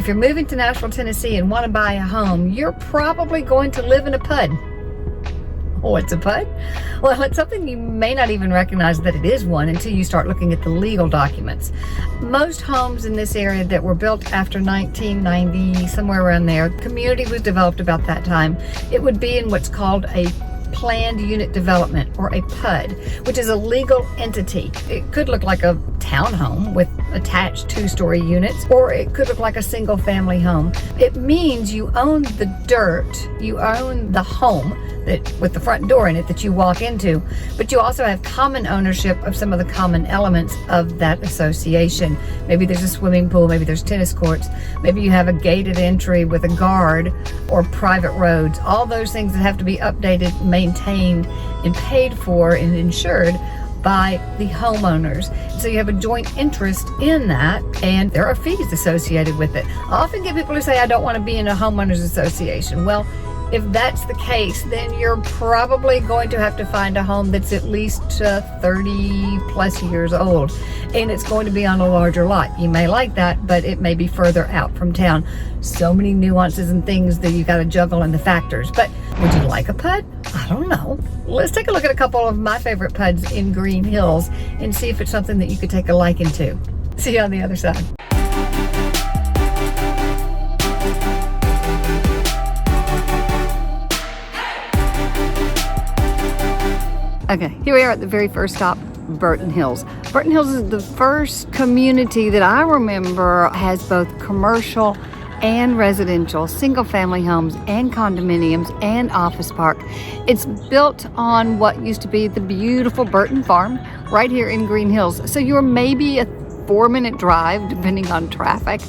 If you're moving to Nashville, Tennessee and want to buy a home, you're probably going to live in a PUD. What's a PUD? Well, it's something you may not even recognize that it is one until you start looking at the legal documents. Most homes in this area that were built after 1990, somewhere around there, community was developed about that time. It would be in what's called a planned unit development, or a PUD, which is a legal entity. It could look like a townhome with attached 2-story units, or it could look like a single family home. It means you own the dirt, you own the home that with the front door in it that you walk into, but you also have common ownership of some of the common elements of that association. Maybe there's a swimming pool, maybe there's tennis courts, maybe you have a gated entry with a guard or private roads, all those things that have to be updated, maintained, and paid for and insured by the homeowners. So you have a joint interest in that, and there are fees associated with it. I often get people who say, I don't want to be in a homeowners association. Well, if that's the case, then you're probably going to have to find a home that's at least 30 plus years old, and it's going to be on a larger lot. You may like that, but it may be further out from town. So many nuances and things that you got to juggle in the factors. But would you like a PUD? I don't know. Let's take a look at a couple of my favorite PUDs in Green Hills and see if it's something that you could take a liking to. See you on the other side. Okay, here we are at the very first stop, Burton Hills. Burton Hills is the first community that I remember has both commercial and residential, single-family homes and condominiums and office park. It's built on what used to be the beautiful Burton Farm right here in Green Hills. So you're maybe a 4-minute drive, depending on traffic,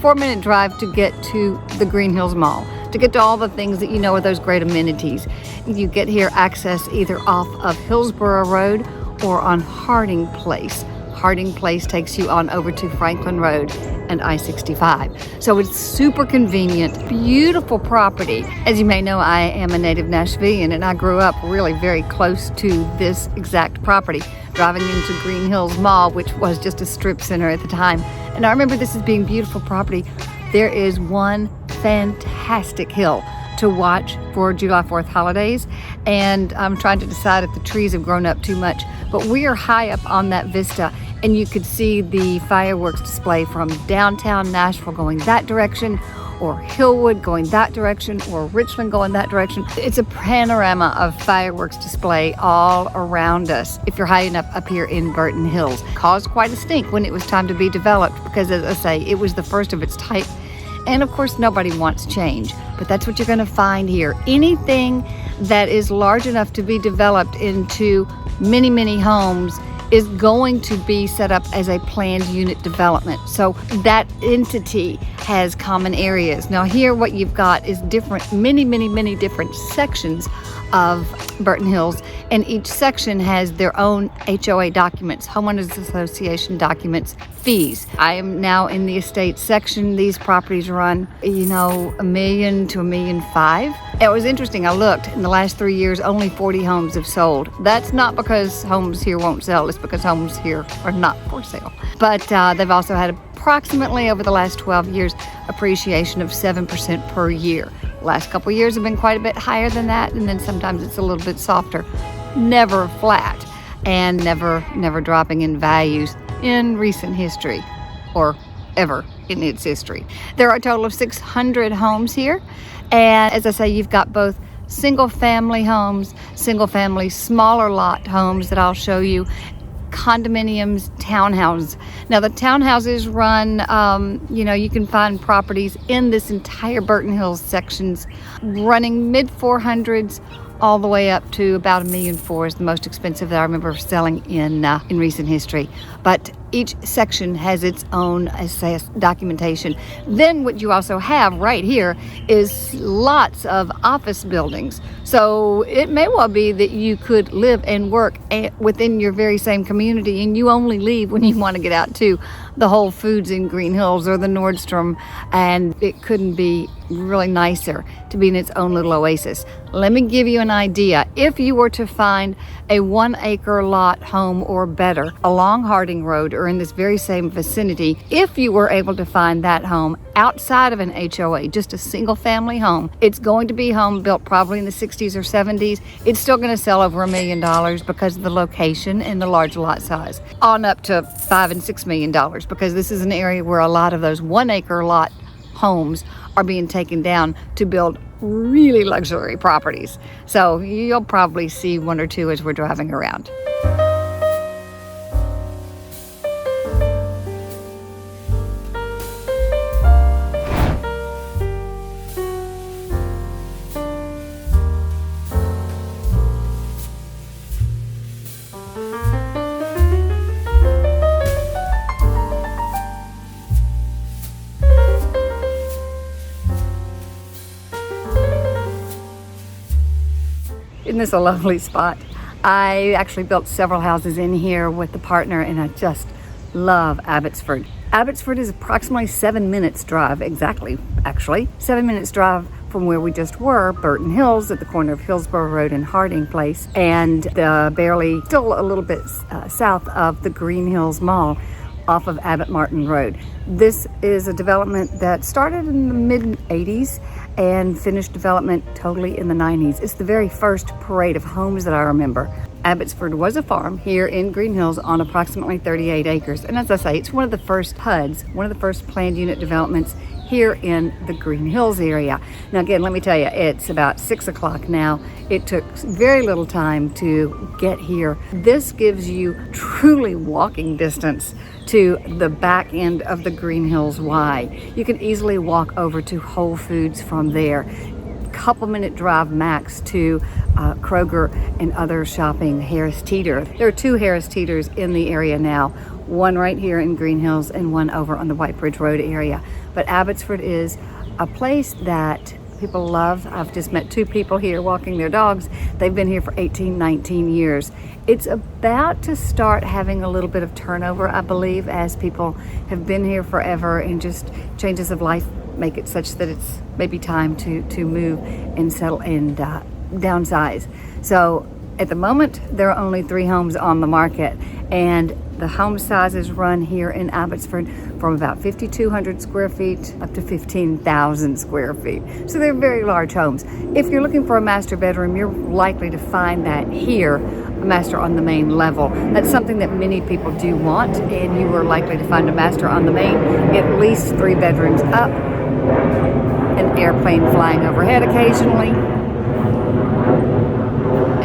4-minute drive to get to the Green Hills Mall, to get to all the things that you know are those great amenities. You get here access either off of Hillsborough Road or on Harding Place. Harding Place takes you on over to Franklin Road and I-65. So it's super convenient, beautiful property. As you may know, I am a native Nashvilleian, and I grew up really very close to this exact property, driving into Green Hills Mall, which was just a strip center at the time. And I remember this as being beautiful property. There is one fantastic hill to watch for July 4th holidays, and I'm trying to decide if the trees have grown up too much, but we are high up on that vista, and you could see the fireworks display from downtown Nashville going that direction, or Hillwood going that direction, or Richland going that direction. It's a panorama of fireworks display all around us if you're high enough up here in Burton Hills. Caused quite a stink when it was time to be developed because, as I say, it was the first of its type. And of course, nobody wants change, but that's what you're going to find here. Anything that is large enough to be developed into many, many homes is going to be set up as a planned unit development. So that entity has common areas. Now here what you've got is different, many different sections of Burton Hills, and each section has their own HOA documents, homeowners association documents, fees. I am now in the estate section. These properties run, $1 million to $1.5 million. It was interesting. I looked in the last 3 years, only 40 homes have sold. That's not because homes here won't sell. It's because homes here are not for sale. But they've also had approximately over the last 12 years appreciation of 7% per year. Last couple of years have been quite a bit higher than that, and then sometimes it's a little bit softer. Never flat, and never dropping in values in recent history, or ever in its history. There are a total of 600 homes here, and as I say, you've got both single family homes, single family smaller lot homes that I'll show you, condominiums, townhouses. Now the townhouses run, you can find properties in this entire Burton Hills sections running mid 400s all the way up to about $1.4 million is the most expensive that I remember selling in recent history. But each section has its own documentation. Then what you also have right here is lots of office buildings. So it may well be that you could live and work within your very same community, and you only leave when you want to get out too. the Whole Foods in Green Hills or the Nordstrom, and it couldn't be really nicer to be in its own little oasis. Let me give you an idea. If you were to find a 1 acre lot home or better along Harding Road or in this very same vicinity, if you were able to find that home outside of an HOA, just a single family home, it's going to be a home built probably in the 60s or 70s. It's still going to sell over $1 million because of the location and the large lot size, on up to $5 and $6 million, because this is an area where a lot of those 1 acre lot homes are being taken down to build really luxury properties. So you'll probably see 1 or 2 as we're driving around. Isn't this a lovely spot? I actually built several houses in here with a partner, and I just love Abbottsford. Abbottsford is approximately 7 minutes drive, actually 7 minutes drive from where we just were, Burton Hills, at the corner of Hillsborough Road and Harding Place, and barely still a little bit south of the Green Hills Mall off of Abbott Martin Road. This is a development that started in the mid-80s and finished development totally in the 90s. It's the very first parade of homes that I remember. Abbotsford was a farm here in Green Hills on approximately 38 acres. And as I say, it's one of the first PUDs, one of the first planned unit developments here in the Green Hills area. Now again, let me tell you, it's about 6 o'clock now. It took very little time to get here. This gives you truly walking distance to the back end of the Green Hills Y. You can easily walk over to Whole Foods from there. Couple minute drive max to Kroger and other shopping, Harris Teeter. There are 2 Harris Teeters in the area now, one right here in Green Hills and one over on the White Bridge Road area. But Abbotsford is a place that people love. I've just met 2 people here walking their dogs. They've been here for 18, 19 years. It's about to start having a little bit of turnover, I believe, as people have been here forever and just changes of life make it such that it's maybe time to move and settle and downsize. So at the moment, there are only 3 homes on the market, and the home sizes run here in Abbotsford from about 5,200 square feet up to 15,000 square feet. So they're very large homes. If you're looking for a master bedroom, you're likely to find that here, a master on the main level. That's something that many people do want, and you are likely to find a master on the main, at least 3 bedrooms up, an airplane flying overhead occasionally.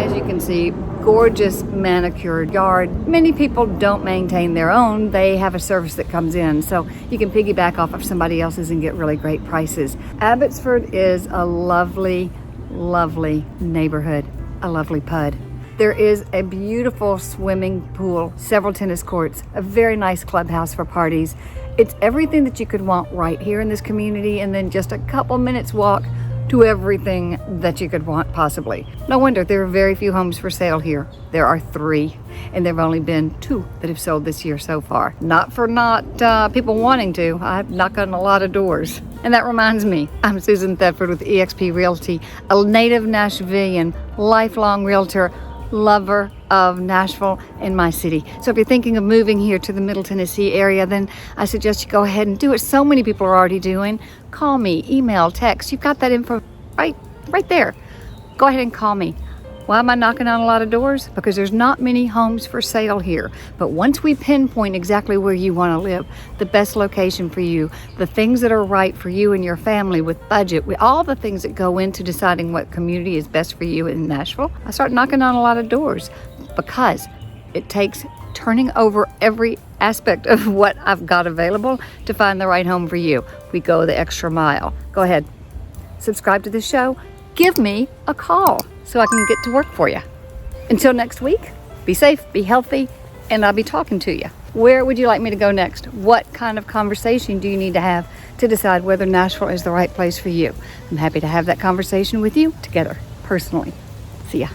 As you can see, gorgeous manicured yard. Many people don't maintain their own. They have a service that comes in, so you can piggyback off of somebody else's and get really great prices. Abbotsford is a lovely, lovely neighborhood, a lovely PUD. There is a beautiful swimming pool, several tennis courts, a very nice clubhouse for parties. It's everything that you could want right here in this community, and then just a couple minutes walk to everything that you could want possibly. No wonder there are very few homes for sale here. There are 3, and there have only been 2 that have sold this year so far. Not for people wanting to. I've knocked on a lot of doors. And that reminds me, I'm Susan Thetford with eXp Realty, a native Nashvilleian, lifelong realtor, lover of Nashville and my city. So if you're thinking of moving here to the Middle Tennessee area, then I suggest you go ahead and do it. So many people are already doing. Call me, email, text. You've got that info right there. Go ahead and call me. Why am I knocking on a lot of doors? Because there's not many homes for sale here. But once we pinpoint exactly where you want to live, the best location for you, the things that are right for you and your family with budget, with all the things that go into deciding what community is best for you in Nashville, I start knocking on a lot of doors, because it takes turning over every aspect of what I've got available to find the right home for you. We go the extra mile. Go ahead, subscribe to the show, give me a call so I can get to work for you. Until next week, be safe, be healthy, and I'll be talking to you. Where would you like me to go next? What kind of conversation do you need to have to decide whether Nashville is the right place for you? I'm happy to have that conversation with you together, personally. See ya.